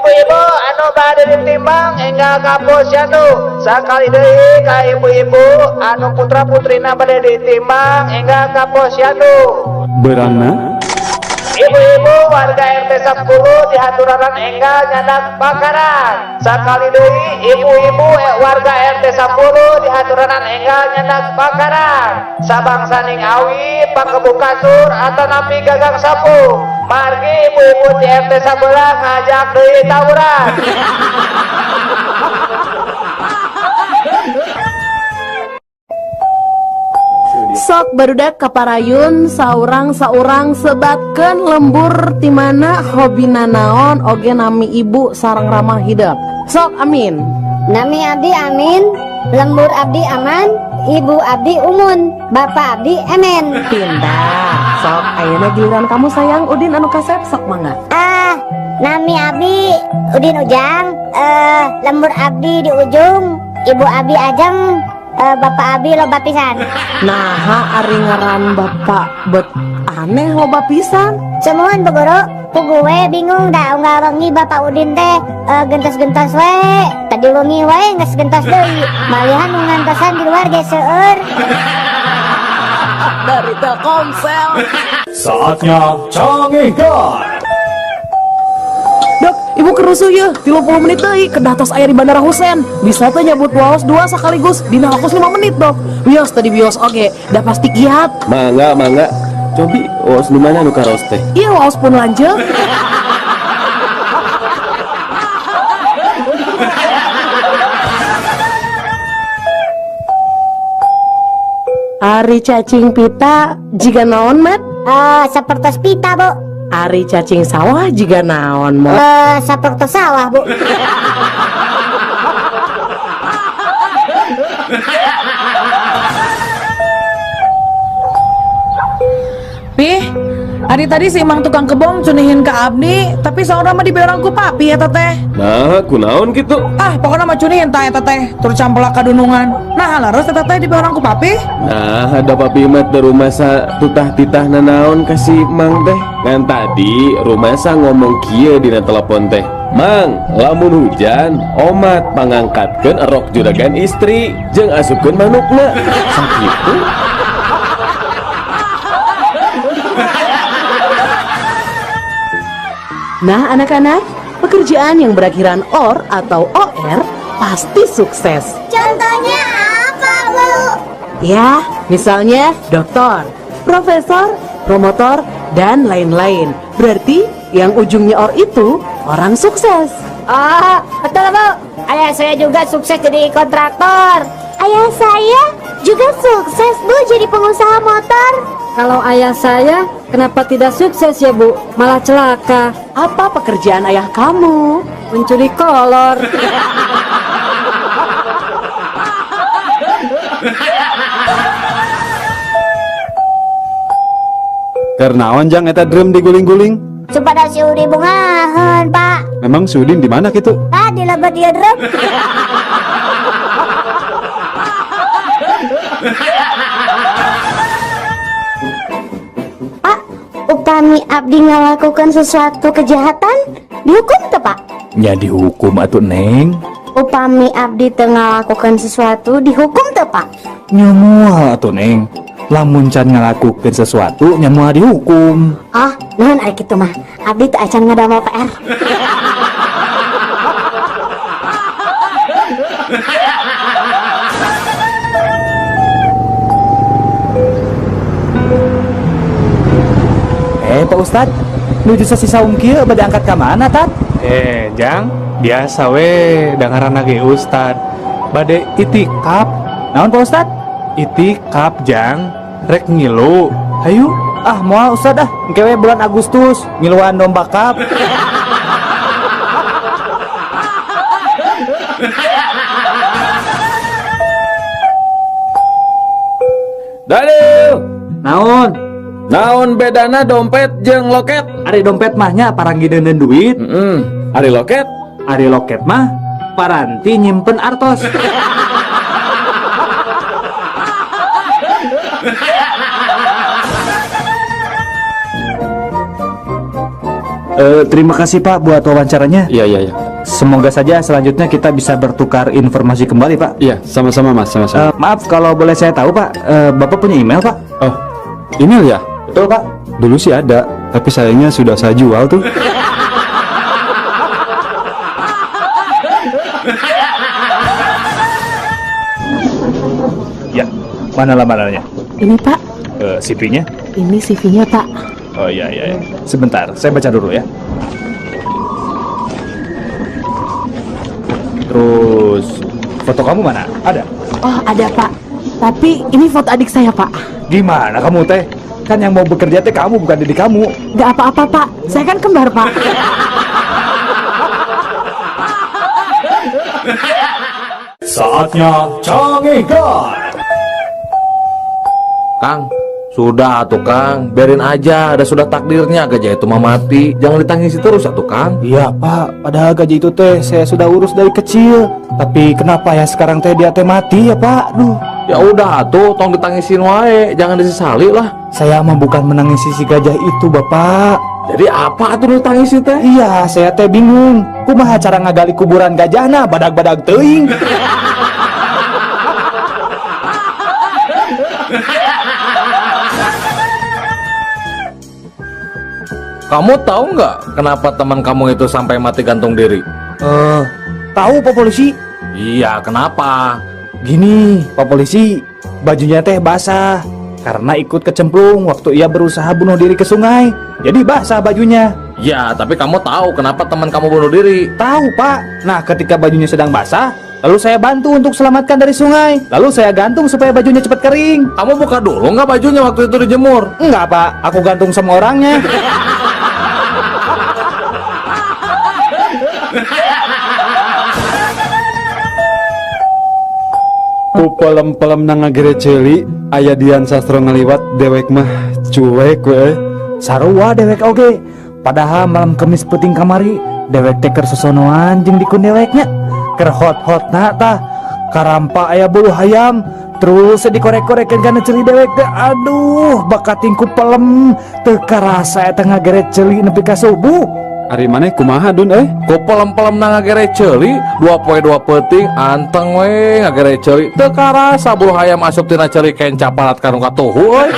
ibu-ibu anu bade ditimbang enggal ka posyandu. Sakali deui ka ibu-ibu anu putra-putrina bade ditimbang enggal ka posyandu. Berangna Ibu-ibu warga RT 10 dihaturaran enggal nyadak bakaran. Sakali deui ibu-ibu warga RT 10 dihaturaran enggal nyadak bakaran. Sabangsaning awi pakebuka tur atau napi gagang sapu. Margi ibu-ibu di RT 11 ngajak deui tawuran. Sok barudak kaparayun saurang-saurang sebatkeun lembur timana hobina naon oge nami ibu sareng ramah hidup. Sok amin. Nami abdi amin, lembur abdi aman, ibu abdi umun, bapak abdi emen. Pindah. Sok ayeuna giliran kamu sayang Udin anu kasep sok mangga. Nami abdi Udin Ujang, lembur abdi di ujung, ibu abdi ajeng, bapak abdi loba pisan. Naha ari ngaran bapak bet aneh loba pisan. Semuan begoro, pugue bingung dah unggal wengi bapak Udin teh gentos-gentos we. Tadi wengi we geus gentos deui. Malihan ngantosan di luar ge seueur. Dari Telkomsel. saatnya canggih guard. Dok, ibu kerusuh ya, 30 menit deui kedah tos aya di Bandara Husein. Bisa teh nyebut waos 2 sekaligus dina waktu 5 menit, Dok. Wios tadi wios oge, da pasti kiat. Mangga cobi waos di mana nu karos teh? Iya waos pun lanjut. Ari cacing pita jiga naon, Mat? Sapertos pita, Bu. Ari cacing sawah jiga naon, Mat? Sapertos sawah, Bu. Pih, hari tadi si Imang tukang kebom cunihin ke abdi, tapi seorang mah diberang ku papi ya teteh. Nah, kunaon gitu? Pokoknya mah cunihin ta ya teteh, terus campelak kadunungan. Nah, laras teteh diberang ku papi. Nah, ada papi mat di rumah sa tutah-titah nanaon kasih Mang teh. Ngan tadi rumah sa ngomong kieu dina telepon teh. Mang, lamun hujan, omat pangangkatkeun erok juragan istri, jeung asupkeun manukna. Sakitu. Nah anak-anak, pekerjaan yang berakhiran OR atau OR pasti sukses. Contohnya apa, Bu? Ya, misalnya dokter, profesor, promotor, dan lain-lain. Berarti yang ujungnya OR itu orang sukses. Betul, Bu. Ayah saya juga sukses jadi kontraktor. Ayah saya juga sukses, Bu, jadi pengusaha motor. Kalau ayah saya, kenapa tidak sukses ya, Bu? Malah celaka. Apa pekerjaan ayah kamu? Mencuri kolor. Kernaon jang eta drum diguling-guling? Supaya si Udi bungahan, Pak. Memang si Udin di mana gitu? Tadi lebat dia drum. Pak, upami abdi ngelakukan sesuatu kejahatan, dihukum tuh, Pak? Ya dihukum atuh Neng. Upami abdi teu ngalakukan sesuatu, dihukum tuh, Pak? Nyamual atuh Neng. Lamun can ngalakukeun sesuatu nyamual dihukum. Nuhun ari kitu mah. Abdi teu acan ngadamel PR. Pak Ustad, nuju sasi saum kieu bade angkat ka mana, Tat? Jang, biasa we dengaran lagi Ustad. Bade itikaf. Naon Pak Ustad? Itikaf, Jang. Rek ngilu. Hayu. Moal Ustad engke we bulan Agustus ngiluan domba kap. Dalil. Naon? Naon bedana dompet jeung loket? Ari dompet mahnya paranggideun duit. Ari loket? Ari loket mah paranti nyimpen artos. Terima kasih Pak buat wawancaranya. Iya. Semoga saja selanjutnya kita bisa bertukar informasi kembali Pak. Iya, sama-sama Mas, sama-sama. Maaf kalau boleh saya tahu Pak, Bapak punya email Pak? Oh, email ya? Betul Pak. Dulu sih ada, tapi sayangnya sudah saya jual tuh. Ya, mana lamarannya? Ini Pak, CV-nya? ini CV-nya Pak. Oh iya. Sebentar, saya baca dulu ya. Terus foto kamu mana? Ada? Oh ada Pak, tapi ini foto adik saya Pak. Gimana kamu teh? Kan yang mau bekerja teh kamu bukan diri kamu. Gak apa-apa Pak, saya kan kembar Pak. Saatnya Canggih God. Kang, sudah atuh Kang, biarin aja, ada sudah takdirnya gajah itu mah mati. Jangan ditangisi terus atuh Kang. Iya Pak, padahal gaji itu teh saya sudah urus dari kecil. Tapi kenapa ya sekarang teh dia teh mati ya Pak? Duh. Ya udah atuh, tong ditangisin wae, jangan disesali lah. Saya mah bukan menangisi si gajah itu Bapak. Jadi apa atuh ditangisi teh? Iya, saya teh bingung. Kumaha cara ngagali kuburan gajahna badag-badag teuing. Kamu tahu nggak kenapa teman kamu itu sampai mati gantung diri? Tahu Pak Polisi? Iya, kenapa? Gini, Pak Polisi, bajunya teh basah karena ikut kecemplung waktu ia berusaha bunuh diri ke sungai. Jadi basah bajunya. Ya, tapi kamu tahu kenapa teman kamu bunuh diri? Tahu Pak. Nah, ketika bajunya sedang basah, lalu saya bantu untuk selamatkan dari sungai. Lalu saya gantung supaya bajunya cepat kering. Kamu buka dulu nggak bajunya waktu itu dijemur? Enggak Pak, aku gantung sama orangnya. Ku pelem-pelem nang ngagere ceuli aya Dian Sastro ngaliwat dewek mah cuek we. Sarua dewek oge. Padahal malam kemis peuting kamari dewek teh keur sosonoan jeung dikun deweknya. Keur hot-hotna tah karampa aya bulu hayam. Terus dikorek-korekeun kana ceuli dewek teh. Aduh, bakating ku pelem teu karasa eta ngagere ceuli nepi ka subuh. Ari maneh kumaha Dun Ku pelem-pelem na ngagere ceuli, 2 poe 2 peuting anteng we ngagere ceuli. Teu karasa bulu hayam asup tina ceuli kaen capalat kanu katuhu euy.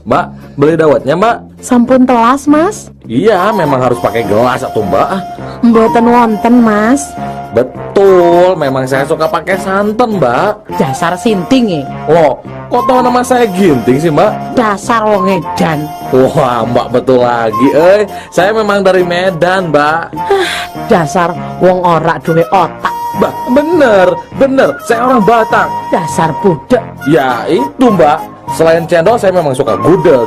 Mbak, beli dawetnya Mbak? Sampun telas Mas. Iya, memang harus pakai gelas atuh Mbak. Mboten wonten Mas. Betul, memang saya suka pakai santan Mbak. Dasar sinting Loh, kok tahu nama saya Ginting sih Mbak? Dasar wong edan. Wah, Mbak betul lagi, saya memang dari Medan, Mbak. Dasar wong ora duwe otak. Mbak, bener, saya orang Batak. Dasar budak. Ya, itu Mbak. Selain cendol, saya memang suka gudeg.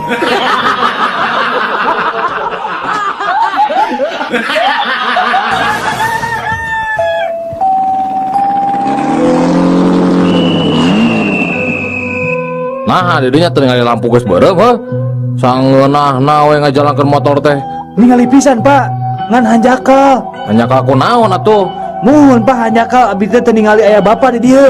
Nah, didinya tinggal lampu geus beureum heuh. Sangeunah nawe ngajalankeun motor teh. Ningali pisan Pak, ngan hanjakal. Hanjakal kunaon atuh? Muhun Pak hanjakal abdi teh ningali aya bapak di dieu.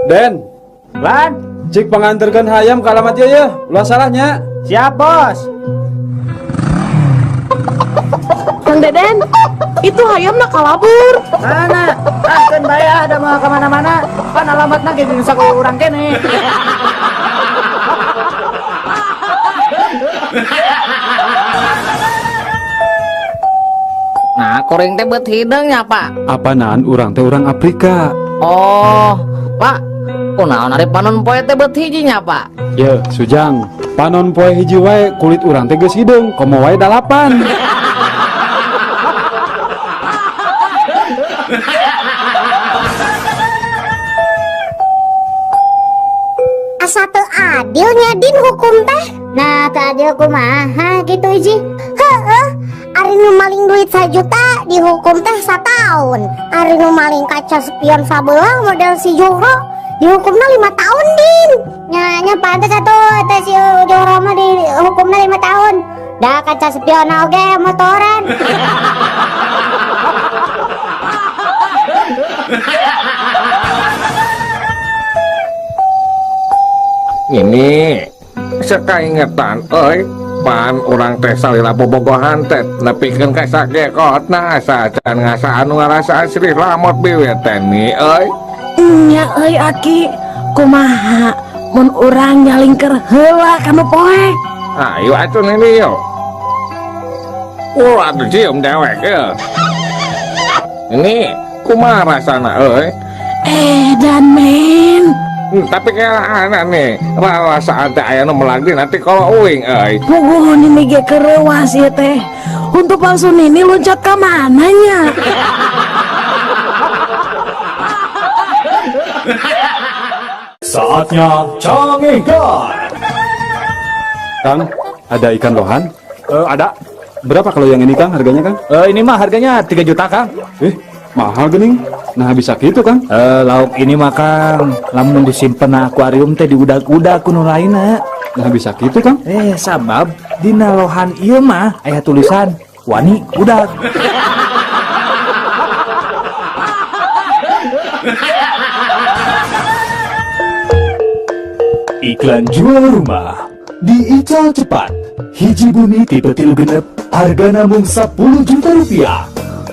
Den, Lan, cik panganterkeun hayam ka alamat ieu yeuh. Ulah salahnya. siap Bos. Kang Deden, itu hayam nak kalabur. Mana? Kan bayar ada mau kemana-mana. Kan alamatnya kayak bisa ke orang kene. Nah, koreng teh buat hidungnya, Pak. Apanaan urang teh urang Afrika. Oh, Pak. Kunaon ari panon poe teh buat hijinya, Pak. Ye, Sujang. Panon poe hiji wae kulit urang teh geus hideung, komo wae 8. Asa teu adilnya Din hukum teh. Nah, teu adil kumaha gitu iji. Heeh. Ari nu maling duit 1 juta dihukum teh 1 tahun. Ari nu maling kaca spion sabelah model si Joro dihukumna 5 tahun Din. Nya pantes atuh teh si Joro mah dihukumna 5 tahun. Da kaca spion oge motoran. Ini sekaingetan pan orang teh salila bobogohan teh nepikeun ka sagekotna sajan ngasaan ngarasaan sirih lamot biweten ni Nya Aki kumaha mun urang nyalingker heula kanu poe. Ayo atuh ini yo. Atuh cium dewek ya. Ini kumaha rasana Dan men tapi kayak anak nih rasa teh aya nu melagdi nanti kalau uing puguhun ini ge kerewas ya teh. Untuk langsung ini loncat ke mananya? Saatnya Cangengkan. Kang, ada ikan lohan? Ada. Berapa kalau yang ini Kang harganya Kang? Ini mah harganya 3 juta Kang. Mahal gening. Nah bisa gitu Kang. Lauk ini mah Kang, lamun disimpen na akuarium teh di udag-udag kuno lainna. Nah bisa gitu Kang. Sabab dina lohan ieu mah aya tulisan wani udag. Iklan jual rumah diical cepat. Hiji bumi tipe 3 genep, harga namung 10 juta rupiah.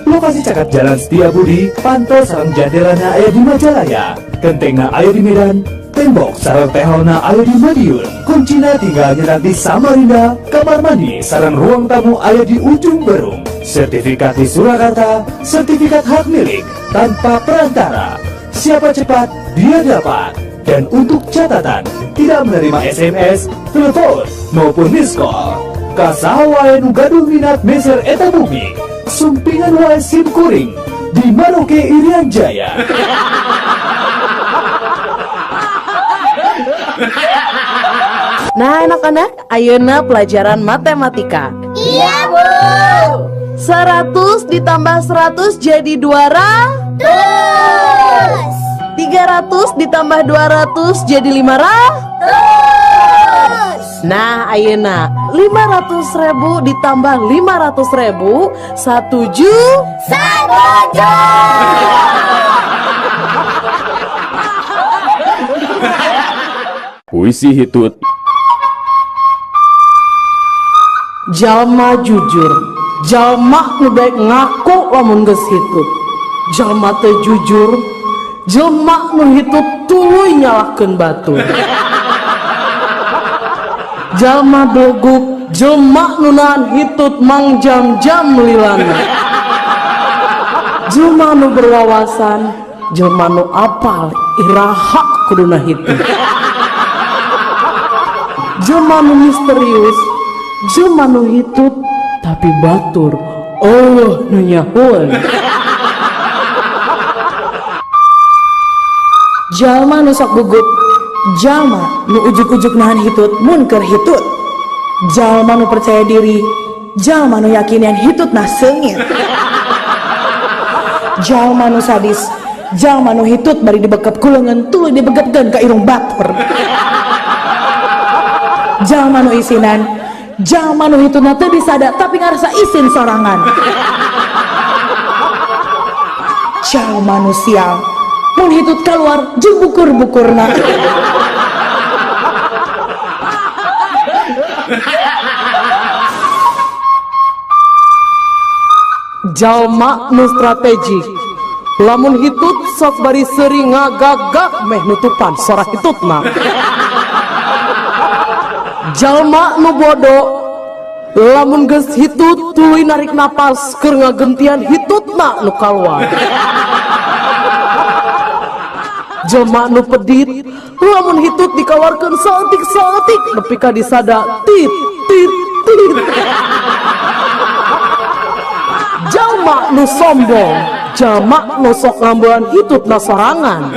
Lokasi cakap Jalan Setiabudi, pantau sarang jandelana aya di Majalaya, gentengna aya di Medan, tembok sarang teholna aya di Madiun, kuncina tinggal nyerat di Samarinda, kamar mandi sarang ruang tamu aya di ujung Berung, sertifikat di Surakarta, sertifikat hak milik tanpa perantara. Siapa cepat dia dapat. Dan untuk catatan, tidak menerima SMS, telepon maupun miss call. Kasaha wae nu gaduh minat meser eta bumi, sumpingan wae SIM kuring di Maroke Irian Jaya. Nah anak-anak, ayeuna pelajaran matematika. Iya Bu. 100 ditambah 100 jadi 200. 300 ditambah 200 jadi 500. Nah ayeuna 500.000 ditambah 500.000 1 juta. Puisi hitut. Jalma jujur, jalma nu baik ngaku lamun geus hitut. Jalma teu jujur, jelma nu hitut tuluy nyalahkeun batur. Jalma doguk, jelma nu nahan hitut mang jam-jam lilana. Jelma nu berwawasan, jelma nu apal iraha kuduna hitut. Jelma nu misterius, jelma nu hitut tapi batur Allah nu nyahoan. Jalma nu sok gugup, jalma nu ujuk-ujuk nahan hitut mun keur hitut. Jalma nu percaya diri, jalma nu yakin yang hitut nah seungit. Jalma nu sadis, jalma nu hitut bari dibekep ku leungeun tuluy dibegepkeun ka irung batur. Jalma nu isinan, jalma nu hitutna teu disada tapi ngarasa isin sorangan. Jalma nu sial, mun hitut keluar jeung bukur-bukurna. Jalma nu strategik, lamun hitut sok bari seuring ngagagak meh nutupan sora hitutna. Jalma nu bodoh, lamun geus hitut tuluy narik napas keur ngagentian hitutna nu kaluar. Jalma nu pedit, lamun hitut dikawarkeun saeutik-saeutik nepi ka disada tit tit tit. Jalma nu sombong, jalma nu sok ngambean hitutna sorangan.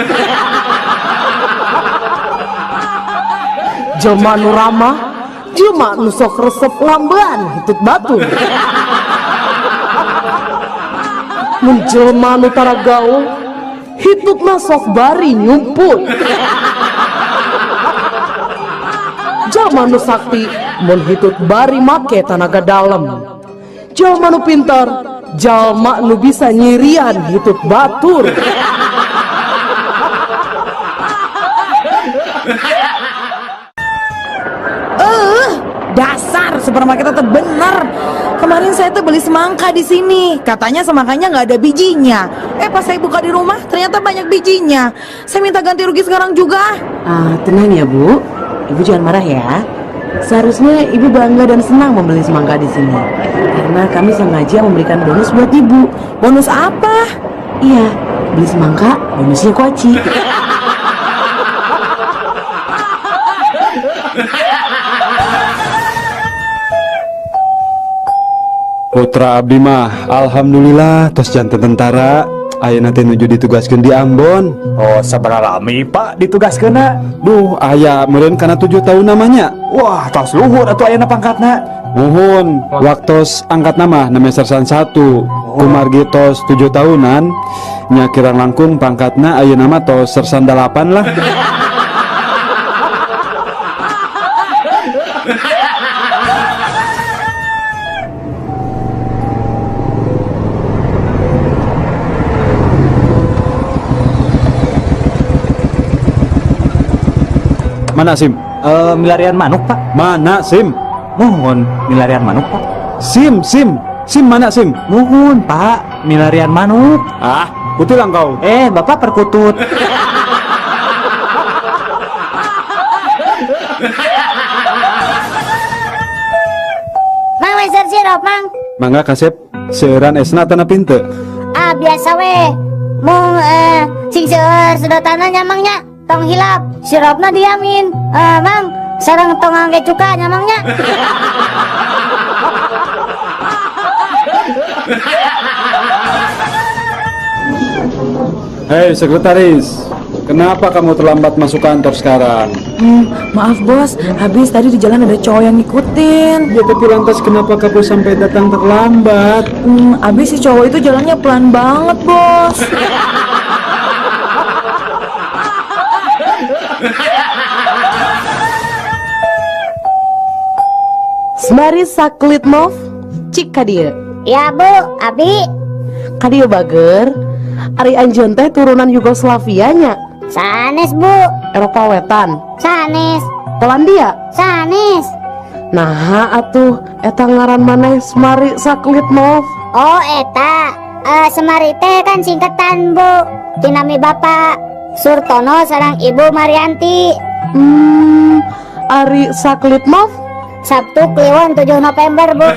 Jalma nu ramah, jalma nu sok resep lambean hitut batur. Mun jalma nu tara gaul, hitutna sok bari nyumput. Jalma jalma nu sakti mun hitut bari make tanaga dalam. Jalma nu pintar, jalma nu bisa nyirian hitut batur. Dasar supermarket itu bener. Kemarin saya tuh beli semangka di sini. Katanya semangkanya nggak ada bijinya. Pas saya buka di rumah ternyata banyak bijinya. Saya minta ganti rugi sekarang juga. Tenang ya Bu, Ibu jangan marah ya. Seharusnya Ibu bangga dan senang membeli semangka di sini. Karena kami sengaja memberikan bonus buat Ibu. Bonus apa? Iya, beli semangka, bonusnya kuaci. Putra abdi mah alhamdulillah tos janten tentara ayeuna teh nuju ditugaskeun di Ambon. Oh sabaraha lami Pak ditugaskeunna? Duh aya meureun kana 7 tahun namanya. Wah tos luhur atuh ayeuna pangkatna. Muhun waktos angkat nama Sersan 1 kumargi tos 7 tahunan nya kirang langkung pangkatna ayeuna mah tos Sersan 8 lah. Mana SIM? Milarian manuk Pak. Mana SIM? Mohon milarian manuk Pak. SIM mana SIM? Mohon Pak, milarian manuk. Ah, kutilang kau. Bapak perkutut. Mang weser sirop mang. Mangga kasep seueuran esna tanah pinte. Biasa we. Mung sing seueur sedotanna nyamangnya tong hilap, sirupna diamin. Mang, sareng tong angge cuka nyamangnya. Hei sekretaris, kenapa kamu terlambat masuk kantor sekarang? Maaf bos, habis tadi di jalan ada cowok yang ngikutin. Ya tapi lantas kenapa kamu sampai datang terlambat? Habis si cowok itu jalannya pelan banget bos. Semari saklit mov, cik kadieu. Ya Bu, Abi. Kadieu bager, ari anjeun teh turunan Yugoslavia nya. Sanes Bu, Eropa Wetan, sanes, Polandia. sanes. Nah atuh, eta ngaran maneh semari saklit mov. Oh eta, semari teh kan singkatan Bu. Tinami Bapak Surtono sareng Ibu Marianti. Ari saklit mov. Sabtu Kliwon 7 November Bu.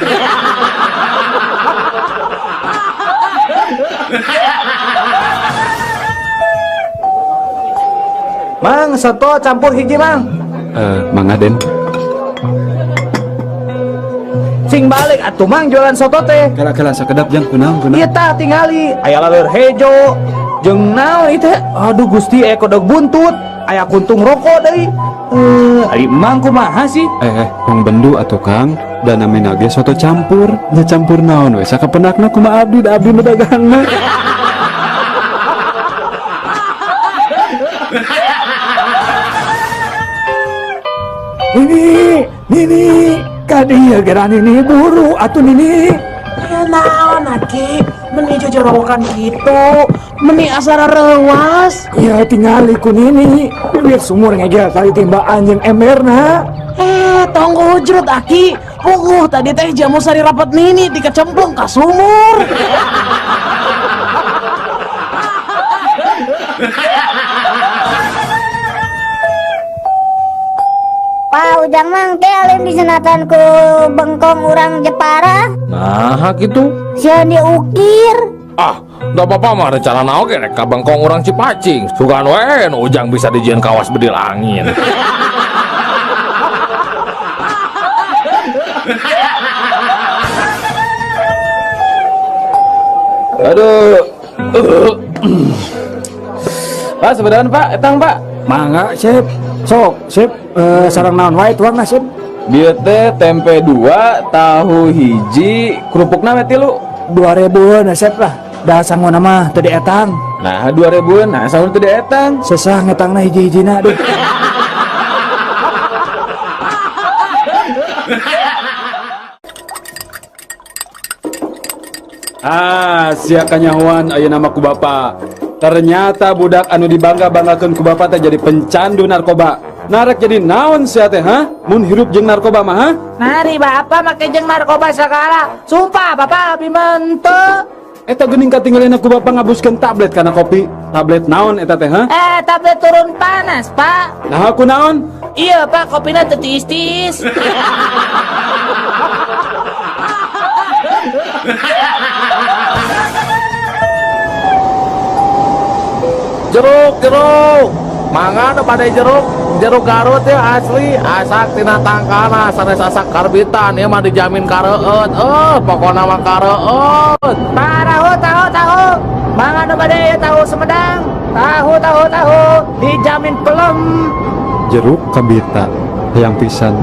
Mang, soto campur hiji Mang. Mangga Den. Sing balik atuh Mang jualan soto teh. Kala-kala sakedap jang kunaon. Ieu tah tingali aya laleur hejo jeung naon ieu teh. Aduh Gusti kodok buntut, aya kuntung rokok deui. Ari Mang kumaha sih? Kong bendu atuh Kang. Dan namina ge soto campur. Nya campur naon we sakapenakna kumaha abdi da abdi nu dagangna. Nini, kadieu geran ini buru atuh Nini. Ya naon aki, meni jojorowokan gitu, meni asara rewas. Ya tingali ku Nini, bibir sumur ngegel tali timbaan jeung emberna. Tong ujrut aki, tadi teh jamu sari rapat nini dikecemplung ka sumur. Pak Ujang mang teh alim disenatan ku bengkong urang Jepara. Nah gitu. Sieun diukir. Da bapak mah rencana naon ge rek ka bengkong urang Cipacing. Sugan we nu Ujang bisa dijieun kawas bedil angin. Aduh. Pak, sebenarnya Pak, etang Pak. Mangga Sip. Sok Sip, sareng naon wae tuangna Sip. Bieu teh tempe 2, tahu hiji, kerupukna we 3. 2000 na Sip lah. Da sangguna mah teu dietang. Nah, 2000-an, nah saur teu dietang. Sesah ngetangna hiji-hijina duh. Sia kanyahoan ayeuna nama ku bapa. Ternyata budak anu dibangga-banggakeun ku bapa teh jadi pencandu narkoba. Narek jadi naon sia teh, ha? Mun hirup jeung narkoba mah, ha? Nari bapak make jeung narkoba segala. Sumpah bapak lebih mentu. Eta geuning katinggalin aku bapa ngabuskeun tablet kana kopi. Tablet naon eta teh, ha? Tablet turun panas pak. Nah aku naon? Iya pak, kopinya tetis-tis. Jeruk mangga nu pada jeruk Garut ya asli asak tina tangkana sanes asak karbitan ya mah dijamin kareueut pokona mah kareueut. Pak tahu. Mangga nu pada ya tahu Sumedang. Tahu dijamin pelem. Jeruk kabita yang pisan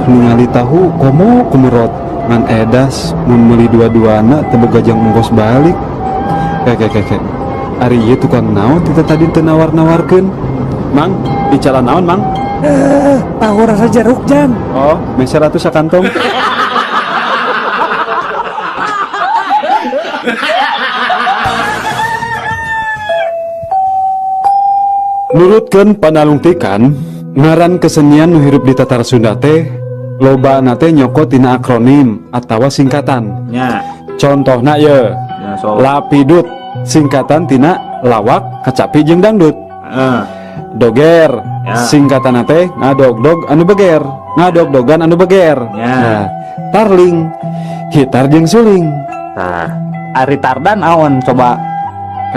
ningali tahu komo kumurot ngan edas mun meuli dua-duana teu boga jeung ongkos balik. Kek ari ieu tukang naon kita tadi teu nawar-nawarkeun. Mang, bicara naon, Mang? Tahu rasa jeruk, Jang. Oh, meser atuh sakantong. Nurutkeun panalungtikan, ngaran kesenian nu hirup di Tatar Sunda teh loba teh nyokot tina akronim atawa singkatan. Nya. Contohna ye, Lapidut singkatan tina lawak, kacapi jeung dangdut. Doger singkatan teh ngadog-dog anu beger, ngadog-dogan anu beger. Nah, tarling gitar jeung suling. Nah, ari tardan naon coba?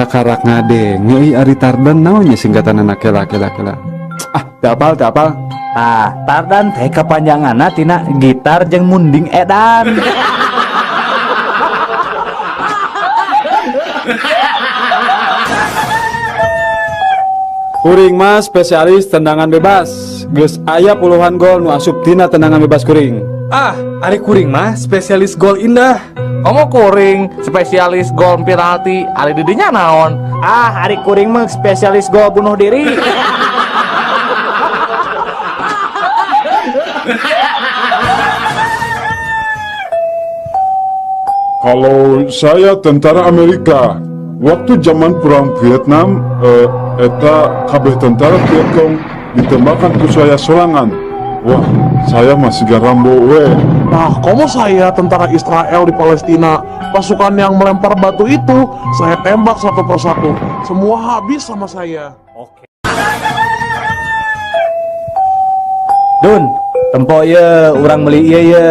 Kakarak ngadenge ari tardan naonnya singkatan anak kela. Teu apal. Nah, tardan teh kapanjanganna tina gitar jeung munding edan. Kuring mas spesialis tendangan bebas. Geus aya puluhan gol nu asup tina tendangan bebas kuring. Ari kuring mah spesialis gol indah. Komo kuring spesialis gol penalti, ari didinya naon? Ari kuring mah spesialis gol bunuh diri. Kalau saya tentara Amerika, waktu zaman perang Vietnam, eta kabeh tentara Vietcong ditembakkan ke saya serangan. Wah, saya masih Rambo we. Nah, kamu saya tentara Israel di Palestina. Pasukan yang melempar batu itu, saya tembak satu persatu. Semua habis sama saya. Oke. Dun, tempo ye, urang beli ye.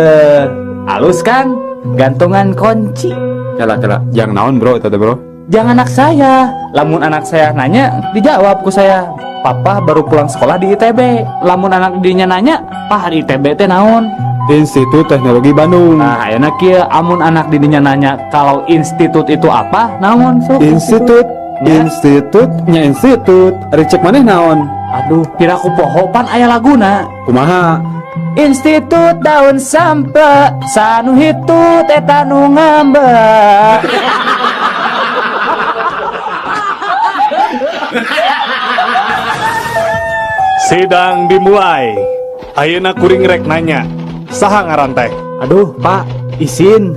Halus kan? Gantungan kunci. Kela, yang naon bro, itu bro? Jangan anak saya. Lamun anak saya nanya, dijawab ku saya. Papa baru pulang sekolah di ITB. Lamun anak dinya nanya, Pak di ITB teh naon? Institut Teknologi Bandung. Nah, ayeuna kieu amun anak didinya nanya kalau institut itu apa? Naon sok? Institut. Ari cek maneh naon? Aduh, kira ku poho pan aya laguna. Kumaha? Institut daun sampe sanu hitut eta nu ngamba. Sidang dimulai. Ayeuna kuring rek nanya. Saha ngaran teh? Aduh, Pak, izin.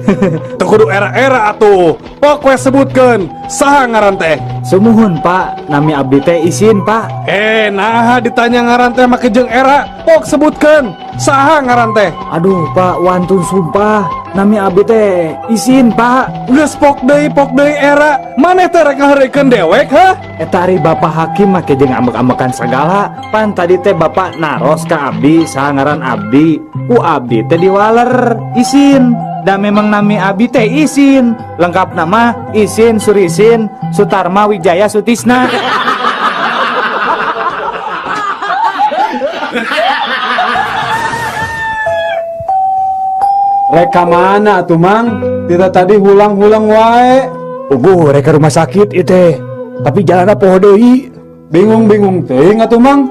Teu kudu era-era atuh. Pok we sebutkeun. Saha ngaran teh? Sumuhun, Pak. Nami abdi teh izin, Pak. Nah ditanya ngaran teh make jeung era. Pok sebutkeun. Saha ngaran teh? Aduh, Pak, wantun sumpah. Nami abdi teh izin, Pak. Geus pok deui era. Maneh teh rek ngahareukeun dewek, ha? Eta ari Bapak Hakim make jeung ambek-ambekan segala. Pan tadi teh Bapak naros ka abdi saha ngaran abdi. Ku abdi teh diwaler izin. Da memang nami abdi teh izin. Lengkap nama Izin Surisin Sutarma Wijaya Sutisna. Reka mana atuh Mang? Tidak tadi hulang-hulang wae. Reka rumah sakit itu. Tapi jalanna poho deui. Bingung-bingung teuing atuh Mang.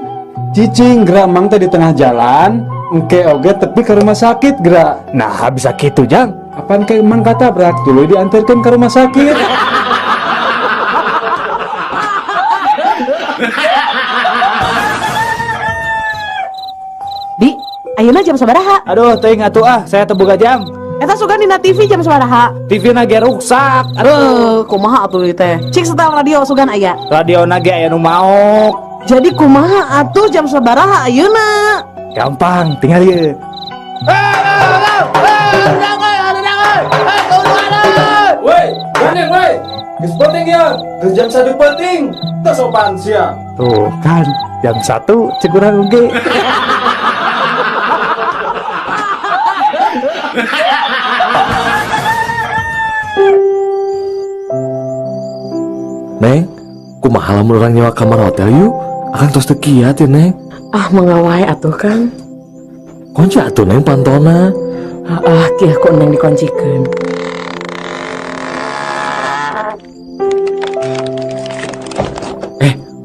Cicing gerak Mang teh di tengah jalan, engke oge tepi ke rumah sakit gerak. Nah, bisa kitu, Jang. Apaan ke Mang katabrak dulu diantarkan ke rumah sakit. Di, ayeuna jam sabaraha? Aduh, teuing atuh saya teu boga jam. Eta suka dina TV jam sabaraha? TV nage rusak. Kumaha atuh ieu teh? Cik setel radio sugan aya. Radio nage aya nu maok. Jadi kumaha atuh jam sabaraha ayeuna? Gampang, tinggal ieu. Woi, Ganeng, woi. Geus penting ya. Geus jam 1 penting. Teu sopan sia. Tuh kan, jam 1 cek urang oge. Neng, kumaha lamun urang nyewa kamar hotel yuk? Akan tos teu kiat ya, Neng. Ah mengawai atuh Kang. Kunci atuh Neng pantona. Kieu ku neng dikuncikeun.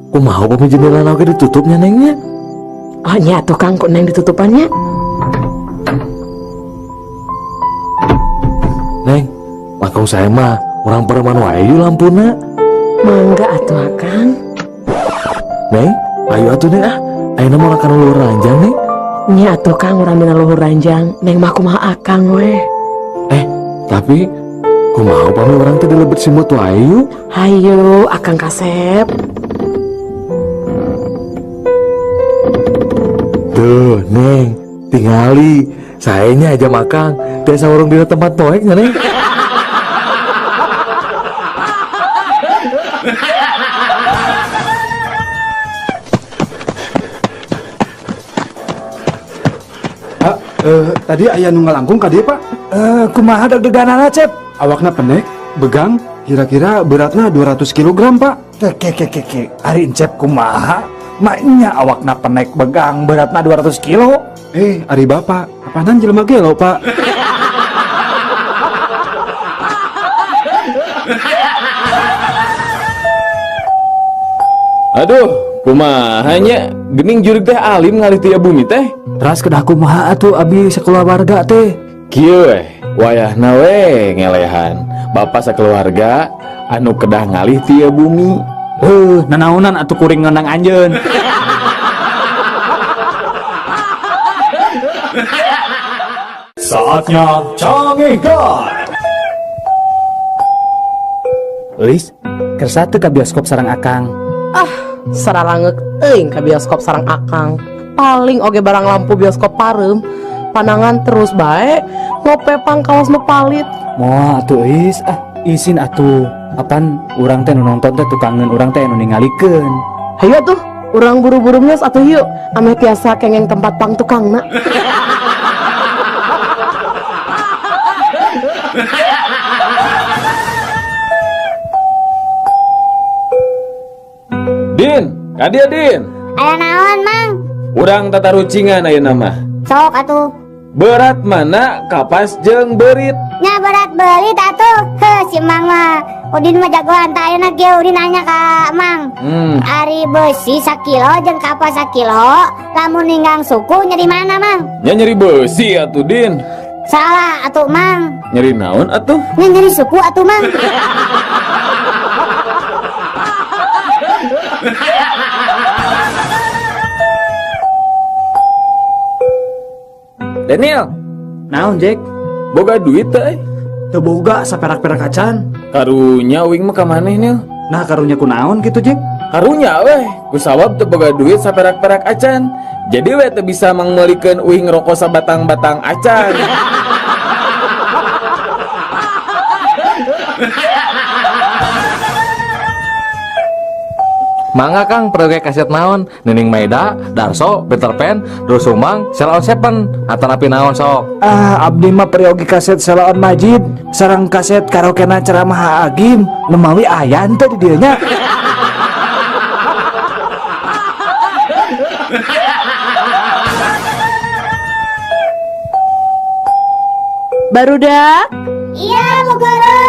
Kumaha upami jendela oge ditutupnya Nengnya? Oh nya atuh Kang ku neng ditutupannya. Neng, langkung saya mah orang pereman wae yuk lampuna. Mangga atuh Kang. Neng, ayo atuh Neng ayeuna mah kana luhur ranjang Neng. Nya atuh Kang urang dina luhur ranjang, neng mah kumaha akang we. Tapi kumaha upami urang teh dilebet simut wae yuk? Hayu akang kasep. Tuh Neng, tingali sayanya aja makang desa urang dina tempat poeknya Neng. Tadi ayah nu ngalangkung ka dieu, Pak. Kumaha deg-deganana, Cep? Awakna pendek, begang, kira-kira beratna 200 kg, Pak. Keke, ari Cep kumaha? Maknya awakna penek begang beratna 200 kilo. Ari Bapak, apanan jelema gelo, Pak? Aduh, kumahanya gening jurig teh alim ngalih tia bumi teh. Teras kedah kumaha atuh abi sakeluarga teh. Kieu wayahna we ngelehan. Bapak sakeluarga anu kedah ngalih tia bumi. Nanaonan atuh kuring ngenang anjeun. Saatnya canggih guard. Lis, kersa teu ka bioskop sareng Akang. Sararangek euing ka bioskop sareng akang. Paling oge barang lampu bioskop pareum, panangan terus bae ngopepang kaos nu palit. Moal atuh Is, isin atuh. Apan urang teh nu nonton teh tukangeun urang teh nu ningalikeun. Hayu atuh, urang buru-buru ngeus atuh yuk. Ame tiasa kengeng tempat pang tukangna. Din, kadia Din. Aya naon, Mang? Urang tata rucingan ayeuna mah. Sok atuh. Berat mana kapas jeung berit. Nya berat belit atuh. Si Mang mah Udin mah jagoan tah ayeuna ge Udin nanya ka Mang. Ari besi 1 kilo jeung kapas 1 kilo, lamun ninggang suku nya di mana, Mang? Nya nyeri besi atuh Din. Salah atuh, Mang. Nyeri naon atuh? Nya nyeri suku atuh, Mang. Daniel, naon Jack? Boga duit teh? Teu boga saperak-perak acan. Karunya uing mah ka maneh Nil? Nah karunya kunaon gitu Jack? Karunya weh, kusabab teu boga duit saperak-perak acan. Jadi we teu bisa mangmeulikeun uing ngerokok sabatang-batang acan. Mangga Kang proge kaset naon? Nining Maida, Darso, Peter Pan, Rusumang, Sheila on Seven, atanapi naon sok? Abdi mah periogi kaset Sheila on Majid, sareng kaset karaokena ceramah Agim, lemawi aya teh di dieu nya. Barudak? Iya, Bu Guru.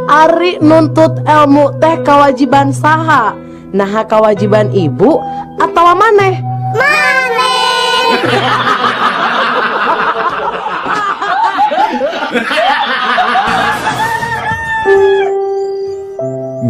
Ari nuntut ilmu teh kewajiban saha? Nah kewajiban ibu atau maneh? Maneh.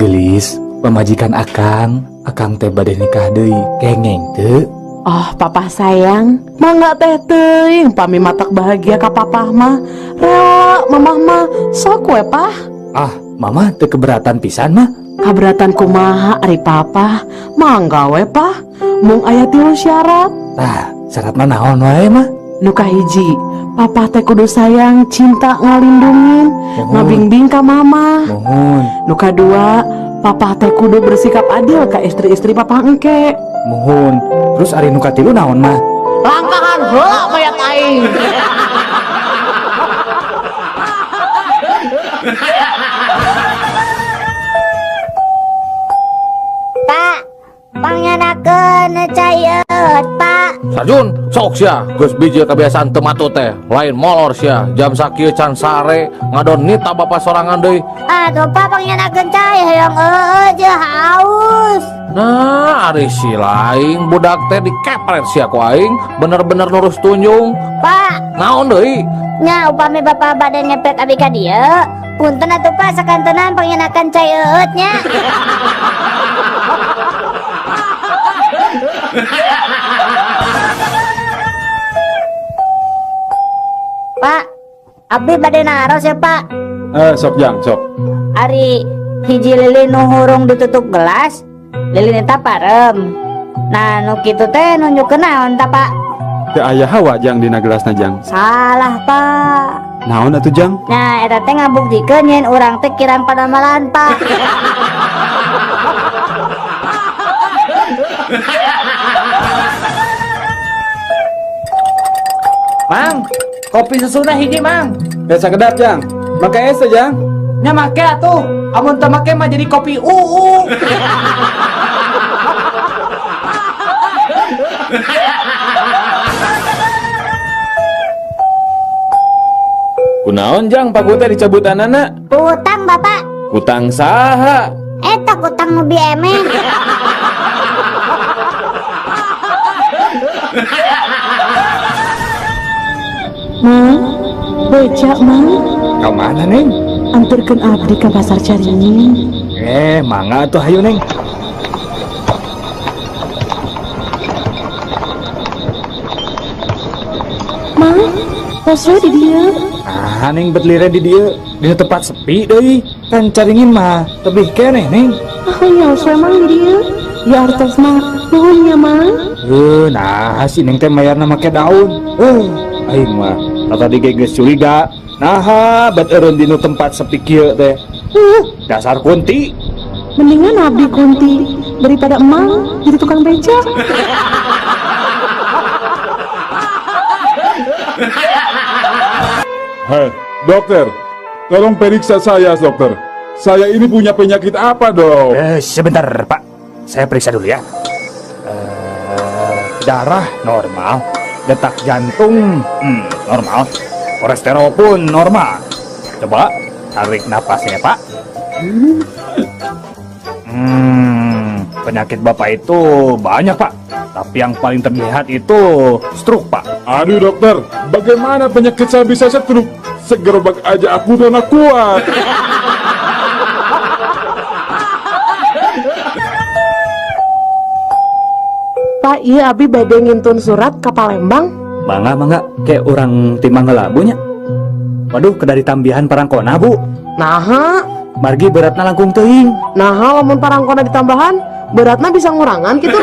Gelis, pemajikan Akang teh bade nikah deui, kengeng teu? Oh, papa sayang, mangga teh teuing pami matak bahagia ka papa mah. Rela mamah mah sok we pah. Ah, mama teu keberatan pisan mah. Kaberatan kumaha ari papa? Mangga we pah. Mung aya 3 syarat. Tah, syaratna naon wae mah? Nu kahiji, papa teh kudu sayang, cinta, ngalindungin, ngabimbing ka mama. Mohon. Nu kadua, papa teh kudu bersikap adil ka istri-istri papa engke. Mohon. Terus ari nu katilu naon mah? Langkahan heula mayat aing. Pak, pangyanakeun cayeut, Pak. Sarjun, sok sia, geus biji kebiasaan teu matu teh. Lain molor sia, jam sakieu can sare ngadon nita bapak sorangan deui. Aduh, Pak, pangyanakeun cai hayang je haus. Nah, ari si laing budak teh dikepret sia ku aing, bener-bener nurus tunjung. Pak, Naon deui? nya upami bapak bade ngepet abi ka dieu, punten atuh Pak sakantenan pangyanakeun cayeut nya. Pak, abdi bade naros ya Pak. Sok Jang, sok. Ari hiji lilin nu hurung ditutup gelas, lilin eta parem. Nah, nu kitu teh nunjukeun naon ta Pak? Teu aya hawa Jang dina gelasna Jang. Salah Pak. Naon atuh Jang? Nah, eta teh ngabuktikeun yen urang teh kirang padamalan Pak. Mang, kopi susuna hiji mang. Biasa kedap Jang. Make es teh, Jang. Nya make atuh. Amun teu make mah jadi kopi Kunaon Jang pagu teh dicabutanana? Utang Bapak. Utang saha? Eta utang nu emeh. Mang, beca mang, Ka mana Neng? anturkeun abdi ka pasar Caringin. Mangga atuh hayu Neng. Mang, poswe di dia. Ah, Neng betlire di dieu, di tempat sepi deui. Kan caringin mah tebih keneh Neng. Ah, ya poswe mang di dia. Ya artos mah, nuhun ya mang. Nah si Neng teh mayarna make daun. Aing mah tadi geus curiga. Nah, bet eureun dinu tempat sepi kieu teh. Dasar kunti. Mendingan abdi kunti daripada emang jadi tukang beca. Hei, dokter, tolong periksa saya, dokter. Saya ini punya penyakit apa, dok? Sebentar, Pak. Saya periksa dulu ya. Darah normal, detak jantung normal, kolesterol pun normal. Coba tarik napasnya, Pak. Penyakit Bapak itu banyak, Pak. Tapi yang paling terlihat itu stroke, Pak. Aduh, dokter, bagaimana penyakit saya bisa stroke? Segerobak aja aku udah kuat. Pak, iya abi bade ngintun surat ke Palembang. Mangga, kayak orang timang ngelabunya. Waduh, kedari tambihan parangkona, Bu. Naha, margi beratna langkung teuing. Naha lamun parangkona ditambahan, beratna bisa ngurangan gitu.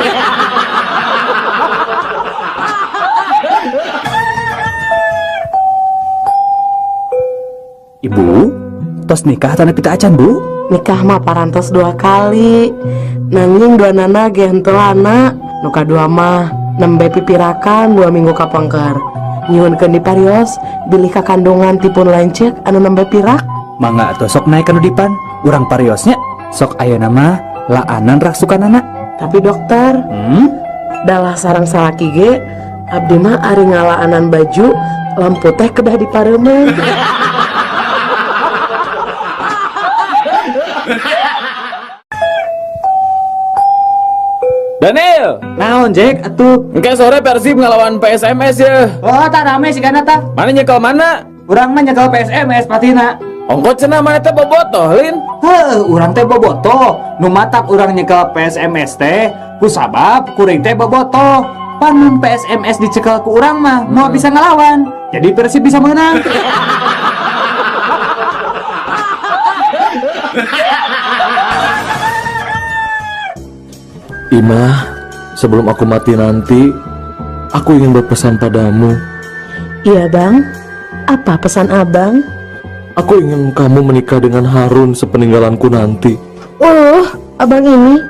Ibu, tos nikah tanah pita acan, Bu? Nikah mah parantos 2 kali. Nanging 2 nana ge henteu anak. Nu kadua mah nembe pipirakan 2 minggu kapangker. Nyuhunkeun di parios, bilih ka kandungan tipun lanceuk anu nembe pirak. Mangga atuh sok naik anu dipan. Urang pariosnya sok ayeuna mah laanan rasukanana. Tapi dokter, dalah sareng salaki ge abdi mah ari ngalaanan baju lampu teh kedah dipareumeun. Daniel, naon Jack atuh? engke sore Persib ngelawan PSMS ya. Oh, tak rame sih kana tah. Mana nyekel mana? Urang mah nyekel PSMS patina. Ongkot cenah mana teh bobotoh, Lin? Urang teh bobotoh. Nu matak urang nyekel PSMS teh ku sabab kuring teh bobotoh. Pan mun PSMS dicekel ku urang mah mau bisa ngelawan. Jadi Persib bisa menang. Imah, sebelum aku mati nanti, aku ingin berpesan padamu. Iya bang, apa pesan abang? Aku ingin kamu menikah dengan Harun sepeninggalanku nanti. Abang ini,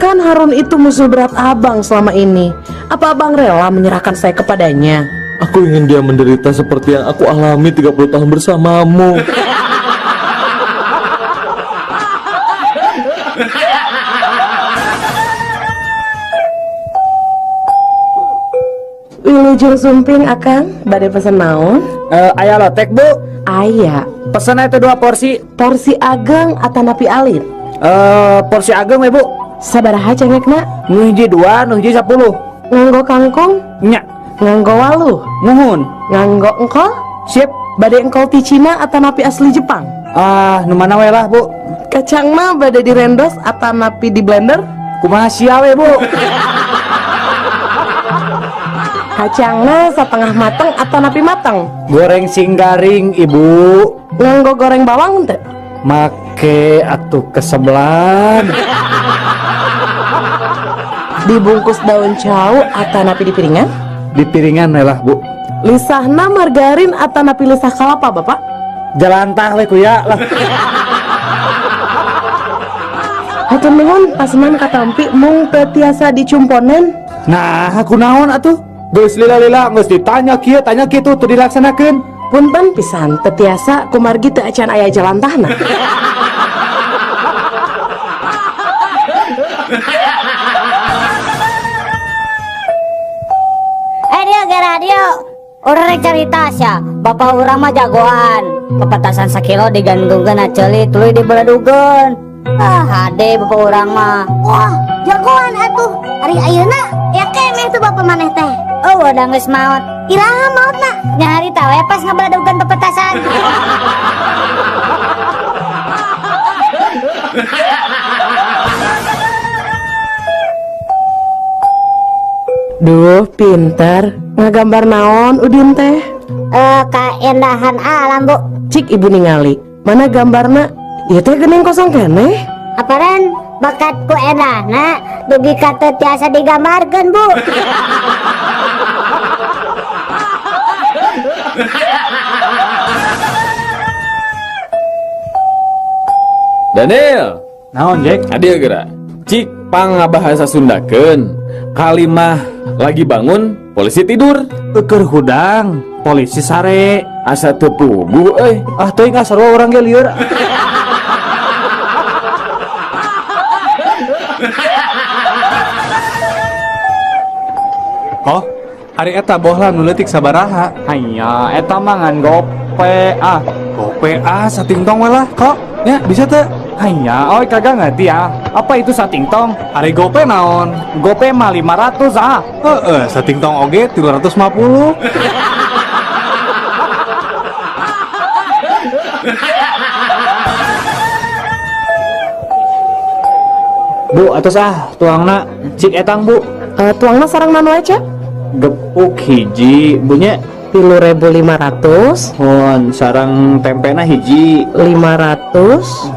kan Harun itu musuh berat abang selama ini. Apa abang rela menyerahkan saya kepadanya? Aku ingin dia menderita seperti yang aku alami 30 tahun bersamamu. Wilujeng sumping akang, badai pesan naon? Aya lotek Bu. Aya, Pesan itu 2 porsi. porsi ageng atanapi alit. Porsi ageng we Bu. Sabaraha cengekna? Nu hiji 2, nu hiji 10. Nganggo kangkung? Nya. Nganggo waluh? Nuhun. Nganggo engkol? Sip. Badai engkol ti Cina atanapi asli Jepang? Nu mana we lah Bu. Kacang mah badai direndos atanapi di blender? Kumaha sia we Bu. Kacangna setengah mateng atanapi mateng? Goreng singgaring Ibu. Nganggo goreng bawang teh? Make atuh kesebelan. Dibungkus daun cau atanapi di piringan? Di piringan we lah Bu. Lisahna margarin atanapi lisah kalapa Bapak? Jalantah we kuya lah. Hatur nuhun pasman katampi mung teu tiasa dicumponen. Nah, aku naon atuh? Geus lila-lila geus ditanya kieu tanya kitu teu dilaksanakeun. Punten pisan teu tiasa kumargi teu acan aya jalantahna. Radio, orang rek cerita sia, bapak urang mah jagoan. Pepetasan sakilo digantungkeun aceli tuluy dibeledugeun. Hade bapak urang mah. Wah, jagoan atuh. Ari ayeuna ya kemeh tuh bapak maneh teh. Udah geus maot. Iraha maotna? Nya harita we pas ngabeledugeun pepetasan. Duh, pinter. Ngagambar naon Udin teh? Keindahan alam, Bu. Cik ibu ningali. Mana gambarna? Ieu teh geuning kosong keneh. Aparen bakatku endahna dugi ka teu tiasa digambarkeun, Bu. Daniel, Naon Jack? hadir geura. Cik pangabahasa Sundakeun. Kalimah lagi bangun, polisi tidur. Keur hudang, polisi sare. Asa teu puguh euy. Teuing sarua urang ge lieur. Oh, hari eta bohla nu leutik sabaraha? Hanya eta mah ngan gope Gope satingtong we lah, kok. Ya, bisa teh. Hanya, kagak ngerti ya. Apa itu satingtong? Hari gope naon? Gope mah 500 satingtong oge 350. Bu, atos tuangna cik etang Bu. Tuangna sareng naon wae, Cek? Gepuk hiji, bunya 3.500. Hon, sarang tempena hiji 500.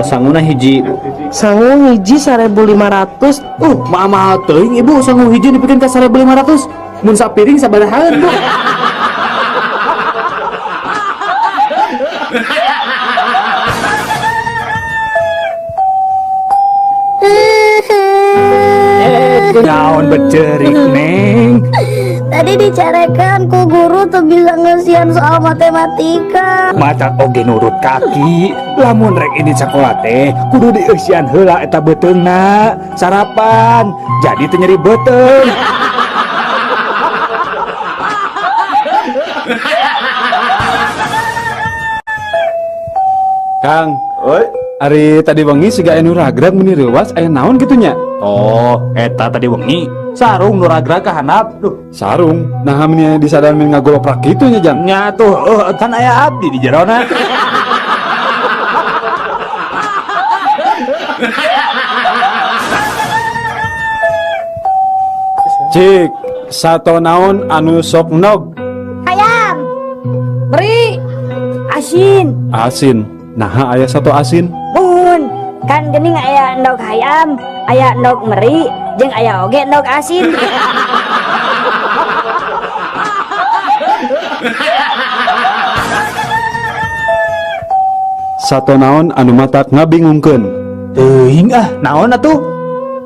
Sanguna hiji. Sangu hiji 1.500. Mahal teuing Ibu, sangu hiji dipikeun ka 1.500. Mun sapiring sabarahaan Bu. Naon becerik Neng? Tadi dicarekan ku guru tuh bisa ngesian soal matematika. Matak oge nurut kaki. Lamun rek ini sekolah teh kudu dieusian heula eta beteungna. Sarapan jadi teu nyeri beuteung. Kang, ari tadi wengi siga anu ragrag meni reuwas aya naon kitunya? Oh, eta tadi wengi sarung nu ragrag ka handap. Duh, Sarung. Nah meni disadaan men ngagoloprak kitu nya Jang. nya tuh kan aya abdi di jerona. Cik, Sato naon anu sok nog? Ayam. Beri asin. Asin. Nah, aya satu asin. Mun kan geuning aya endog hayam, aya endog meri, jeung aya oge endog asin. Sato naon anu matak ngabingungkeun? Teuing naon atuh?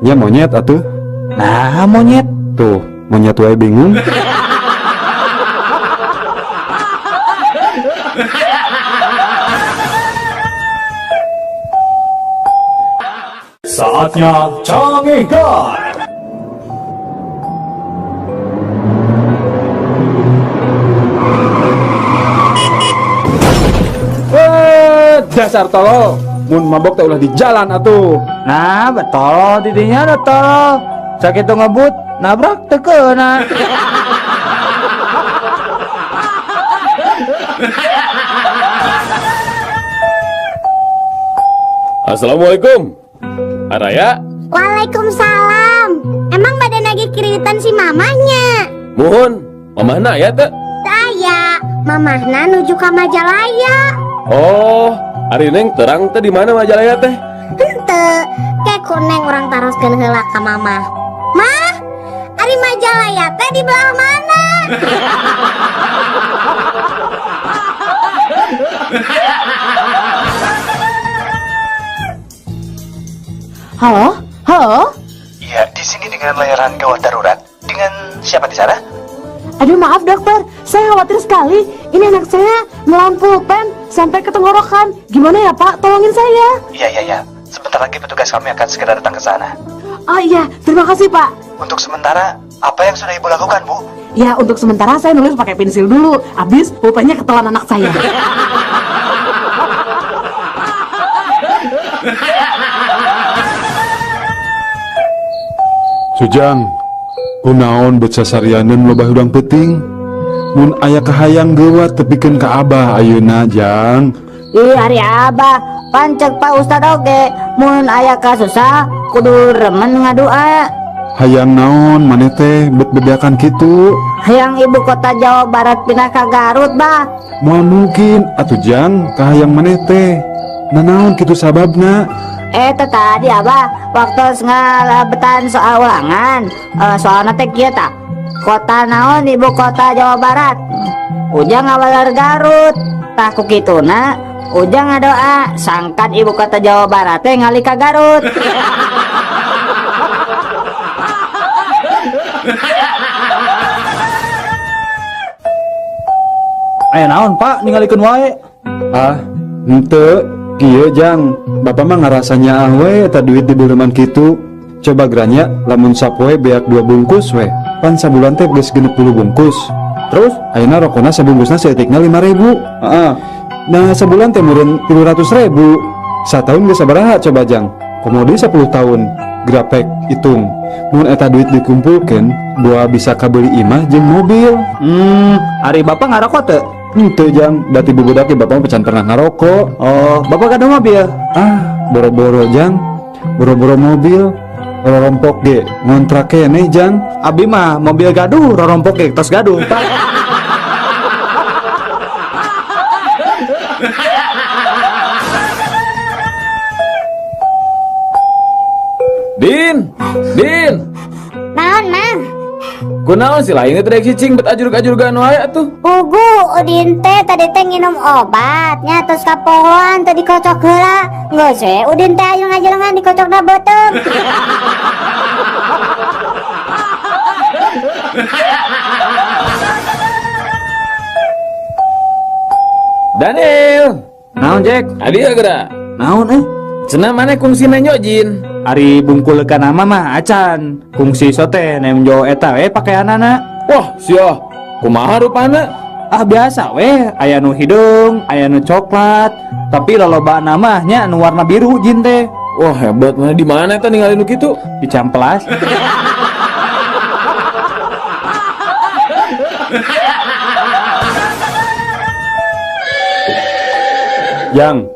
Nya monyet atuh. Nah, monyet. Tuh, monyet wae bingung. Saatnya Canggih Guide. Dasar tolol. Mun mabok teh ulah di jalan atuh. Nah, betul didinya ada tolol. Sakit ngebut, nabrak teu keuna. Assalamualaikum. Araya? Waalaikumsalam. Emang badan lagi kiritan si mamahnya? Mohon, mamahna ya teh? Saya, mamahna nuju ke Majalaya. Oh, ari neng terang teh di mana Majalaya teh? Henteu, kayak kuneng orang taroskeun heula ka mamah. Mah, ari Majalaya teh di belah mana? Halo? Halo? Iya, di sini dengan layanan gawat darurat. Dengan siapa di sana? Aduh maaf dokter, saya khawatir sekali. Ini anak saya melawan pulpen sampai ke tenggorokan. Gimana ya Pak? Tolongin saya. Iya. Sebentar lagi petugas kami akan segera datang ke sana. Oh iya, terima kasih Pak. Untuk sementara, apa yang sudah ibu lakukan, Bu? Ya untuk sementara saya nulis pakai pensil dulu. Habis pulpennya ketelan anak saya. Sujang, kunaon beca sarianeun loba hudang peuting. Mun aya kahayang geuwat tepikeun ka Abah ayeuna, Jang. Ih ari abah, pancek Pak Ustad oge, mun aya kasusah kudu remen ngadua. Hayang naon maneh teh bet-bedakan kitu? Hayang ibu kota Jawa Barat pindah ka Garut, bah. Moal mungkin atuh Jang, kahayang maneh teh. Nanaon kitu sababna? Tadi abah waktu ngalabetan soal ulangan, soalna teh kieu tah. Kota naon ibu kota Jawa Barat? Ujang ngawalar Garut. Tah ku kituna Ujang ngadoa sangkan ibu kota Jawa Barat teh ngalih ka Garut. Aya naon Pak ningalikeun wae? Ah, henteu, kieu Jang. Bapak mah ngarasanya ah we eta duit di beureman kitu. Coba geranya lamun sapoe beak 2 bungkus we. Pan sabulan teh geus 60 bungkus. Terus ayeuna rokona sabungkusna saeutikna 5.000. Heeh. Nah, sebulan teh meureun 300.000. Satahun geus sabaraha coba Jang? Komodi 10 tahun. Grapek hitung. Mun eta duit dikumpulkeun, buah bisa kabeli imah jeung mobil. Ari Bapak ngarokok teu? Henteu Jang, dati bubudak ge Bapak pecan pernah ngarokok. Oh, Bapak kada mobil? Ah, boro-boro Jang. Boro-boro mobil. Rorompok ge ngontrak keneh Jang. Abi mah mobil gaduh, rorompok ge tos gaduh, Pak. Din. Naon, Mang? Kunaon si lain teh rek cicing bet ajurug-ajurgan wae atuh. Ugu, Udin teh tadi teh nginum obatnya terus kapohoan teh dikocok heula. Geus we Udin teh aya ngajelengan dikocokna beuteung. Daniel. Naon Jack? Adi geura. Naon Cenah maneh kungsina nyojin. Ari bungkul ka nama mah acan. Kungsi sote nem jo eta we pakeanana. Wah, sia. Kumaha rupana? Ah biasa we, aya nu hidung, aya nu coklat, tapi loloba namanya nu warna biru jin teh. Wah, hebat mana di mana eta ningali nu kitu? Di Camplas. Jang.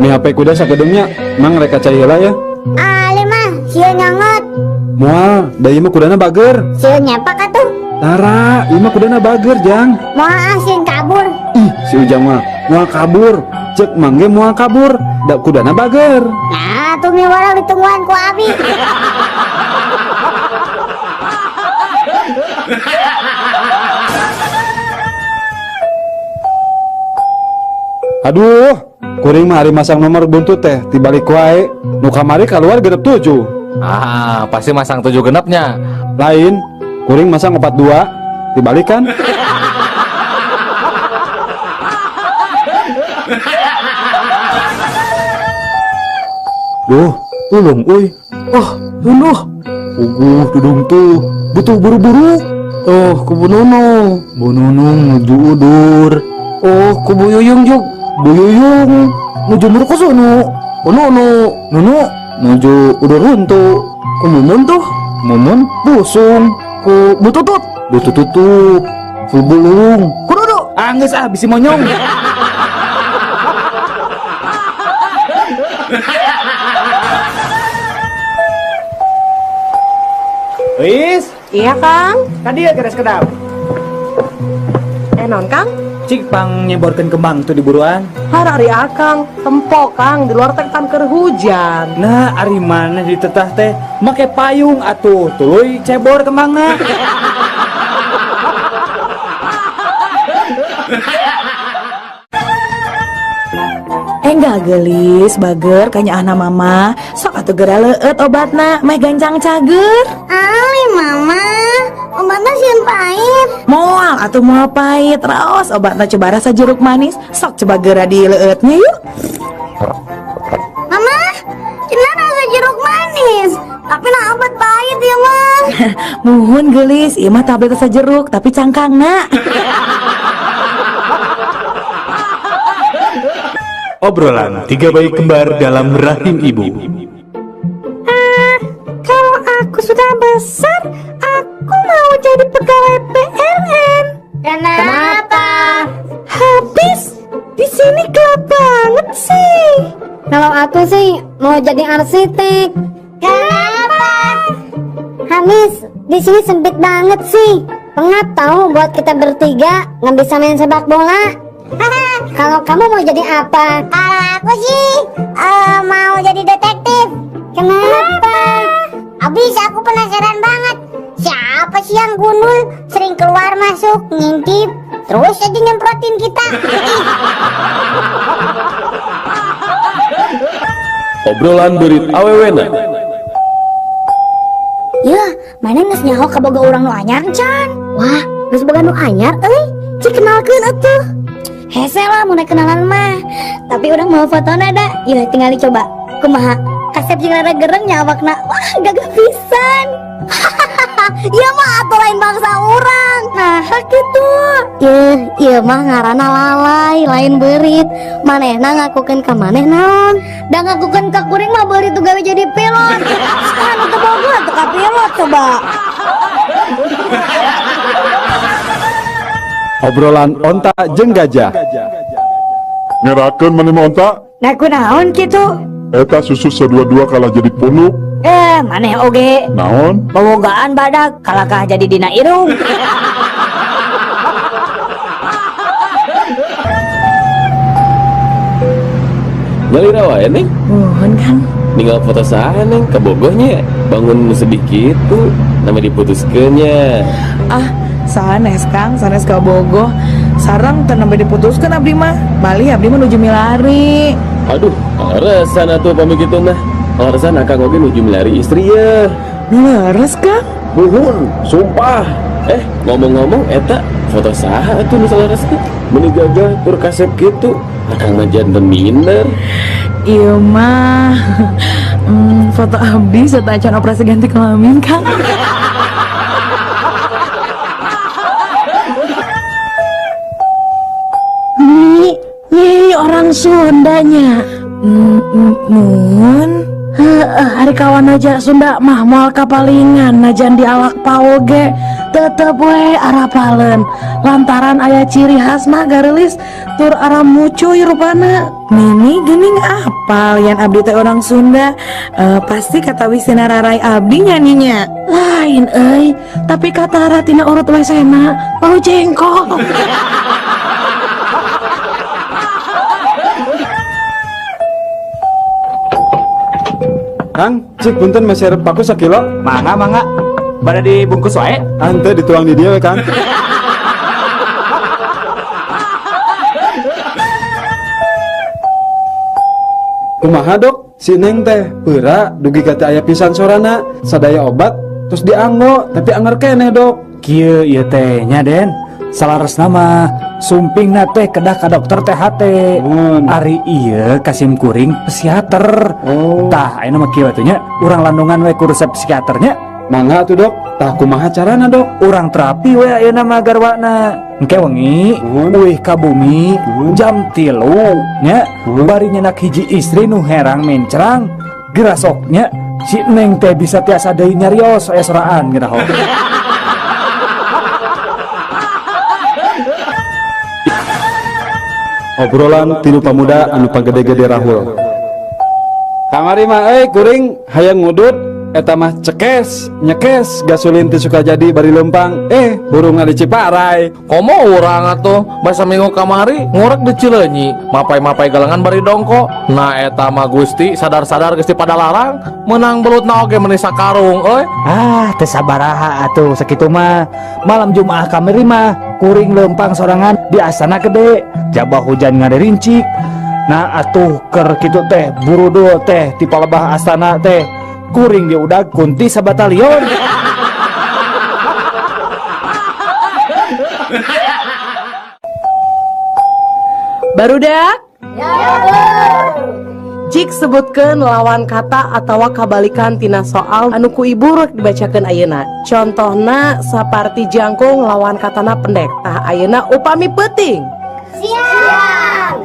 Mi HP kuda sakedeungnya, mang rek cai heula ya. Ali mah, sieun nyanget. Moal, da ieu mah kudana bager. Sieun nyepak atuh. Tara, ieu mah kudana bager, Jang. Moal sieun kabur. Ih, si Ujang mah moal kabur. Cek mangge moal kabur, da kudana bager. Nah, tuh miwara ditungguan ku abi. Aduh, kuring mah hari masang nomor buntut teh tibalik wae. Nu kamari keluar genep 7. Ah, pasti masang 7 genepnya. Lain, kuring masang 42 dibalik kan? Duh, tulung uy. Wah, Nunuh. Dudung tuh, butuh buru-buru. Oh, kubu Nunung. Bu Nunung nuju udur. Oh, kubu Yuyung juk. Bu Yuyung nuju murkosono. Oh, Nunu nuju udur runtu. Ku Mumun tuh. Mumun busung. Ku Bututut. Butututup. Fulbulung. Ku Dudu. Angges bisi monyong. Wis, Iya Kang. kan dia geres kedap. Non Kang. Cik pang nyeborkeun kembang tuh di buruan. Harari akang. Tempo Kang. Di luar teh kan keur hujan. Nah, ari mana di tetah teh make payung atuh tuluy cebor kembangna. Enggak gelis, bager kanya anak mama. Sok atuh geura leueut obatna, meh gancang cager. Ali mama, obatnya sieun pahit. Moal atuh moal pahit, raos obatna coba rasa jeruk manis. Sok coba geura di leueutnya yuk. Mama, cenah rasa jeruk manis. Tapi nah obat pahit ya mah. Muhun gelis, ieu mah tablet rasa jeruk tapi cangkangna. Obrolan tiga bayi kembar dalam rahim ibu. Kalau aku sudah besar, aku mau jadi pegawai PLN. Kenapa? Habis di sini gelap banget sih. Kalau aku sih mau jadi arsitek. Kenapa? Habis di sini sempit banget sih. Pengap tahu buat kita bertiga nggak bisa main sepak bola. Kalau kamu mau jadi apa? Kalau aku sih mau jadi detektif. Kenapa? Abis aku penasaran banget. Siapa sih yang gundul sering keluar masuk ngintip terus aja nyemprotin kita? Obrolan berit awewena. Ya, mana nges nyaho kaboga orang nu anyar can? Wah, nges boga nu anyar cik kenalkeun atuh. Hese lah mau kenalan mah. Tapi udah mau foto nada. Ya tinggal dicoba. Kumaha? Kasep jeung rada gereng nyawakna. Wah, gagah pisan. Iya mah atuh lain bangsa urang. Nah, kitu. Ieu mah ngaranna lalai, lain beurit. Manehna ngakukeun ka maneh naon? Da ngakukeun ka kuring mah beurit tuh gawe jadi pilot. Anu teu boga teu ka pilot coba. Obrolan onta jeung gajah. Ngerakeun maneh mah onta. Nah kunaon kitu? Eta susu sadua-dua kalah jadi punuk. Maneh oge Naon? bobogaan badak kalakah jadi dina irung. Ngalira wae neng. Muhun Kang. Ninggal foto saha neng kabogohnya. Bangun sedikit tuh nama diputuskeunnya. Ah, sanes Kang, sanes ka bogoh. Sarang teu nembe diputuskeun abdi mah. Bali abdi mah nuju milari. Aduh, alasan atuh pami kitu mah. Alasan akang oge nuju milari istri ya. Leres Kang. Buhun, sumpah. Ngomong-ngomong eta foto saha atuh nu salares teh? Meni gagah tur kasep kitu. Akang mah janten minder. Iya mah foto abdi serta acan operasi ganti kelamin Kang. Nih orang Sundanya. Nun Hari kawan aja Sunda mah moal kapalingan najan dialak paul ge tetep we arapalen lantaran aya ciri khas mah garelis tur arah mucuy rupana. Mimi gening apal yang abdi teh orang Sunda. Pasti kata wisina rarai abdi nyanyinya. Lain tapi kata ratina urut wesena baru jengkol. Kang, cik punten masih arep paku sakilo. Mangga pada dibungkus wae. Ante dituang di dia we, Kang. Kumaha dok, si Neng teh peura dugi kata aya pisan sorana sadaya obat terus dianggo tapi anger keneh dok. Kieu ieu teh nya Den. Salares nama sumpingna teh kedah ka dokter THT. Ari ieu Kasim Kuring psikiater. Tah ayeuna mah kieu atuh nya urang landungan we ku resep psikiaternya. Mangga tuh dok. Tah kumaha carana dok? Urang terapi we ayeuna mah garwana. Engke wengi uih ka bumi jam 3 nya bari nyenak hiji istri nu herang mencrang gerasoknya si Neng teh bisa tiasa deui nyarios aya soraan geura. Obrolan tilu pamuda anu pagede-gede rahul. Kamari mah kuring hayang ngudut eta mah cekes nyekes gasulin teu suka jadi bari lempang burung di Ciparai. Komo urang atuh basa minggu kamari ngorek di Cileunyi mapai-mapai galengan bari dongko. Nah eta mah Gusti sadar-sadar geus pada larang menang belutna oge meuni sakarung euy. Teu sabaraha atuh sakitu mah. Malam Jumaah kamari mah kuring lempang sorangan di asana gede jabah hujan ngaderincik. Nah atuh keur kitu teh buru dul teh ti palebah astana teh kuring diudag kunti sabatalion. Barudak? Jik sebutkeun lawan kata atawa kabalikan tina soal anu ku ibu rek dibacakeun ayeuna. Contohna saparti jangkung lawan katana pendek. Tah ayeuna upami peuting. Siap.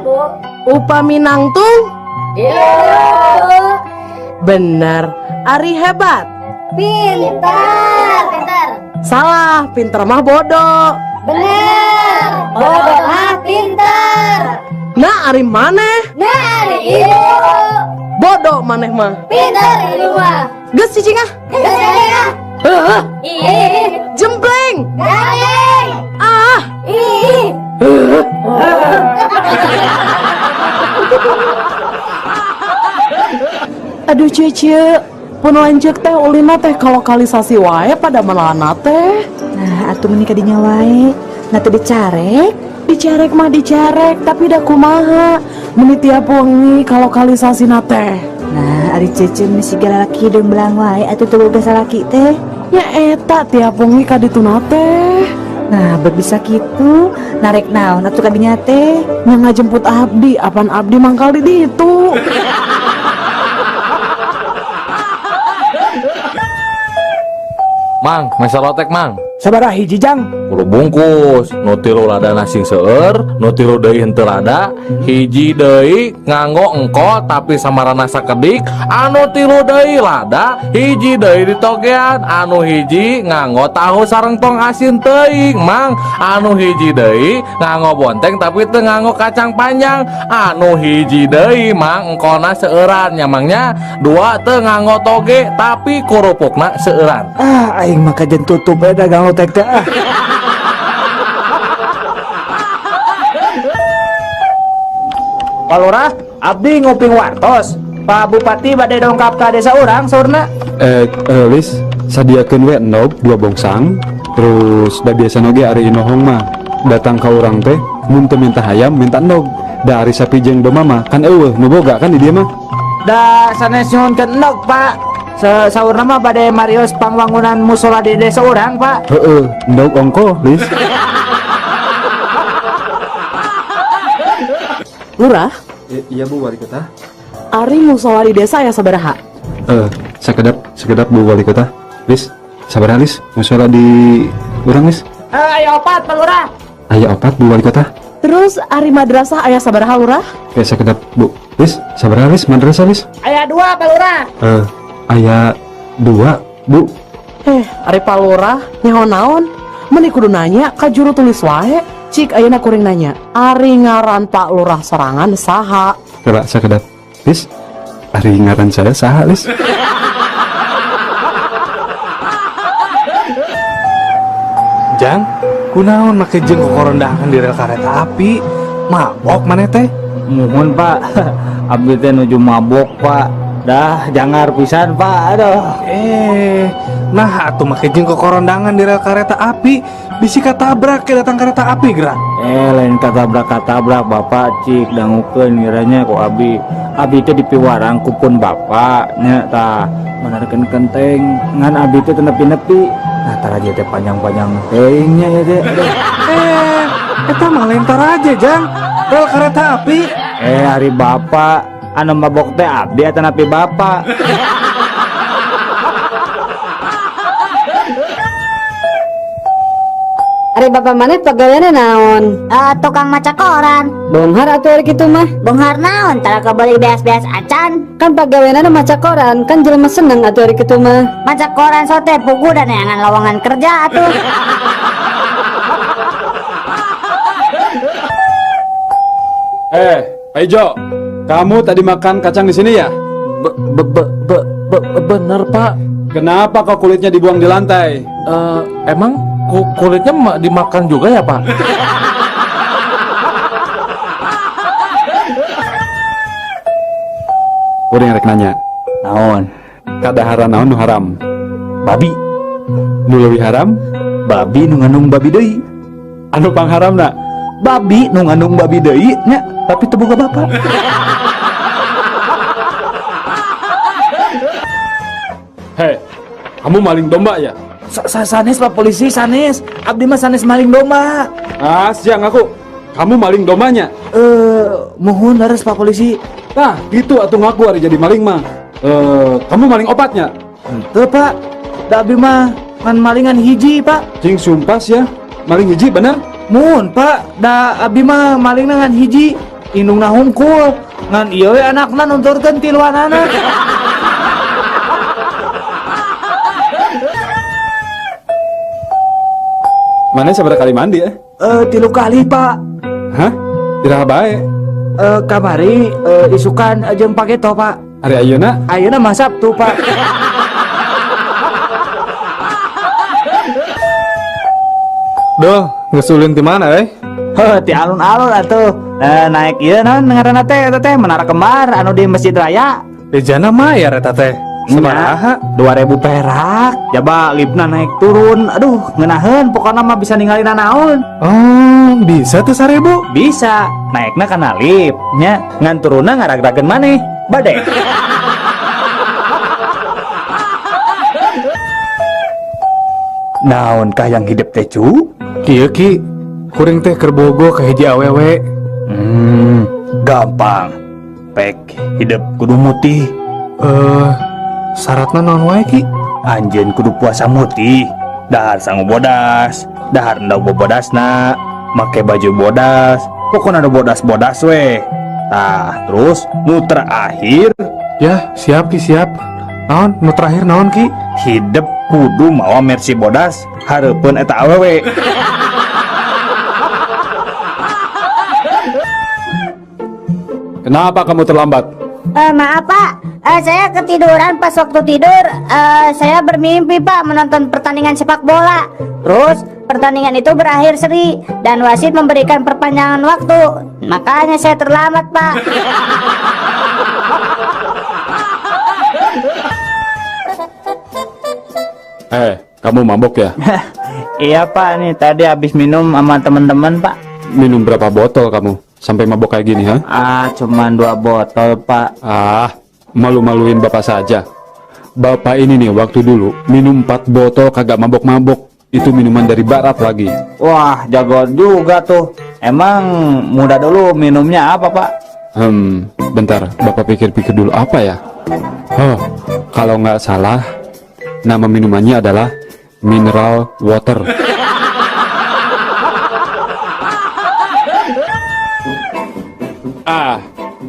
Upami nangtung? Iya. Bener. Ari hebat? Pintar. Salah, pinter mah bodoh. Bener. Bodoh mah pintar. Nah, ari maneh? Nah, ari ibu. Bodoh maneh mah. Pintar ibu mah. Geus cicing ah. Geus cicing ah. Jempleng. Galeng. Ah. Aduh Cece, pun lanjut teh ulina teh lokalisasi wae pada melana teh. Nah, atuh menikah dinya wae. Nah teu dicarek. Dicarek mah dicarek, tapi dah kumaha. Meni tiap wengi ka lokalisasi teh. Nah, ari Cece misi lalaki deung belang wae atuh teu boga salaki teh. Ya eta tiap wengi ka ditu teh. Nah, berbisa kitu, narek naon atuh kadinya teh? Nya ngajemput abdi, apan abdi mangkal di ditu. Mang, mesa lotek mang. Sabaraha hiji jang? Kudu bungkus, nu tilu lada nasi seueur, nu tilu deui henteu lada, hiji deui nganggo engko tapi samarana sakedik, anu tilu deui lada, hiji deui ditogean, anu hiji nganggo tahu sareng tong asin teuing, Mang. Anu hiji deui nganggo bonteng tapi teu nganggo kacang panjang, anu hiji deui Mang engkona seueuran nya Mangnya, dua teu nganggo toge tapi kurupukna seueuran. Aing mah kajen tutup dagang lotek teh. Pak Lurah, abdi nguping wartos. Pak Bupati bade dongkap ka desa urang saurna. Lis, sadiakeun we endog 2 bongsang. Terus da biasa oge ari inohong mah datang ka urang teh mun teu minta hayam minta endog. Da ari sapi jeung domba mah kan eueuh nu boga kan di dieu mah. Da sanes nyuhunkeun endog, Pak. Saurna mah bade marios pangwangunan musola di desa urang, Pak. Heeh, endog ongko, Lis. Lurah? Iya Bu Wali Kota. Ari musola di desa ya sabaraha? Sekedap Bu Wali Kota. Lis, sabaraha Lis? Musola di urang Lis? Aya 4 Pak Lurah. Aya 4 Bu Wali Kota. Terus ari madrasah aya sabaraha lurah? Kayak sekedap Bu. Lis, sabaraha Lis madrasah Lis? Aya 2 Pak Lurah. Aya 2 Bu. Ari Pak Lurah nyaho naon? Meni kudu nanya ka juru tulis wae. Cik ayeuna kuring nanya, ari ngaran Pak Lurah sorangan saha? Kira sekedap Lis, ari ngaran saya saha Lis? Jang, kunaon make jeung korondahan di rel kereta api? Mabok maneh teh? Muhun Pak, abdi teh nuju mabok Pak. Dah jangar pisan Pak, aduh. Nah atuh make jeung korondangan di rel kereta api, bisi katabrak ke datang kereta api gerak. Lain katabrak Bapak cik dangukeun ngiranya ku abi teh dipiwarang kupun Bapak nya tah manarkeun kenteng ngan abi teh teu nepi-nepi. Nah taraje teh panjang-panjang teuingnya ya teh. Eta mah lain taraje Jang, rel kereta api. Hari Bapak anu mabok teh abdi eta napi Bapak. Ari bapak maneh pagaweana naon? Tukang maca koran. Bonghar atuh ari kitu mah. Bonghar naon? Tara kebeli beas-beas acan. Kan pagaweana maca koran, kan jelema seneng atuh ari kitu mah. Maca koran sote pugu dan neangan lowongan kerja atuh. Ijo, kamu tadi makan kacang di sini ya? Bener Pak. Kenapa kok kulitnya dibuang di lantai? Emang kulitnya dimakan juga ya Pak? Udah yang rek nanya. Naon? Kadahara naon nu haram? Babi. Nu leuwih haram? Babi nu ngandung babi deui. Anu pangharamna? Babi nu ngandung babi deui nya, tapi teu boga bapak. Hei, kamu maling domba ya? Sanes Pak Polisi, sanes. Abdi mah sanes maling domba. Siang aku. Kamu maling dombanya? Mohon laras Pak Polisi. Nah, gitu atuh ngaku hari jadi maling mah. Kamu maling obatnya? Teu Pak. Da abdi mah ngan malingan hiji Pak. Cing sumpas ya. Maling hiji bener? Mohon Pak. Da abdi mah maling ngan hiji. Indungna hungkul. Ngan ieu we anakna nunturkeun tiluanana. Mana sabaraha kali mandi ya? 3 kali Pak. Hah? Iraha bae? Kamari isukan jeung pageto Pak. Hari ayeuna? Ayeuna mah Sabtu Pak. Doh, ngesulin di mana Ti alun-alun atuh. Naik ieu naon ngaranna teh eta teh menara kembar anu di Masjid Raya. Di jana mayar eta teh. Sabaraha? 2.000 perak. Coba lipna naik turun. Aduh, ngeunaheun pokona mah bisa ninggalin naon. Bisa tuh 1.000? Bisa. Naikna kana lip nya, ngan turunna ngarag-rageun maneh. Bade. Naon kah yang hidup teh cu? Kieu Ki, kuring teh keur bogo ka hiji awewe. Gampang. Pek hidup kudu mutih. Syaratna naon wae Ki? Anjeun kudu puasa mutih. Dahar sangu bodas, dahar endau bobodasna, make baju bodas, pokoknya ada bodas-bodas we. Tah, terus nu terakhir, Ya, siap Ki, siap. Naon? Nu terakhir naon Ki? hidup kudu mawa mercy bodas, hareupeun eta awewe. Kenapa kamu terlambat? Maaf Pak, saya ketiduran pas waktu tidur. Saya bermimpi Pak menonton pertandingan sepak bola. Terus pertandingan itu berakhir seri dan wasit memberikan perpanjangan waktu. Makanya saya terlambat Pak. Kamu mabok ya? Iya Pak, nih tadi habis minum sama teman-teman Pak. Minum berapa botol kamu? Sampai mabok kayak gini, ha? Cuman 2 botol Pak. Malu-maluin bapak saja. Bapak ini nih waktu dulu minum 4 botol kagak mabok-mabok. Itu minuman dari barat lagi. Wah, jago juga tuh. Emang muda dulu minumnya apa Pak? Bentar, bapak pikir-pikir dulu apa ya? Kalau nggak salah, nama minumannya adalah mineral water.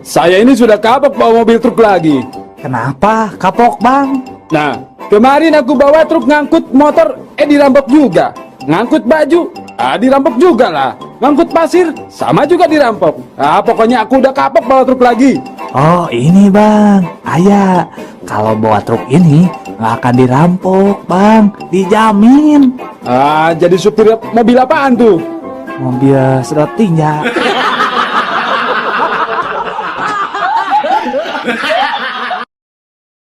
Saya ini sudah kapok bawa mobil truk lagi. Kenapa kapok bang? Nah, kemarin aku bawa truk ngangkut motor, dirampok juga. Ngangkut baju, dirampok juga lah. Ngangkut pasir, sama juga dirampok. Pokoknya aku udah kapok bawa truk lagi. Oh ini bang, ayah kalau bawa truk ini nggak akan dirampok bang, dijamin. Jadi supir mobil apaan tuh? Mobil sedot tinja.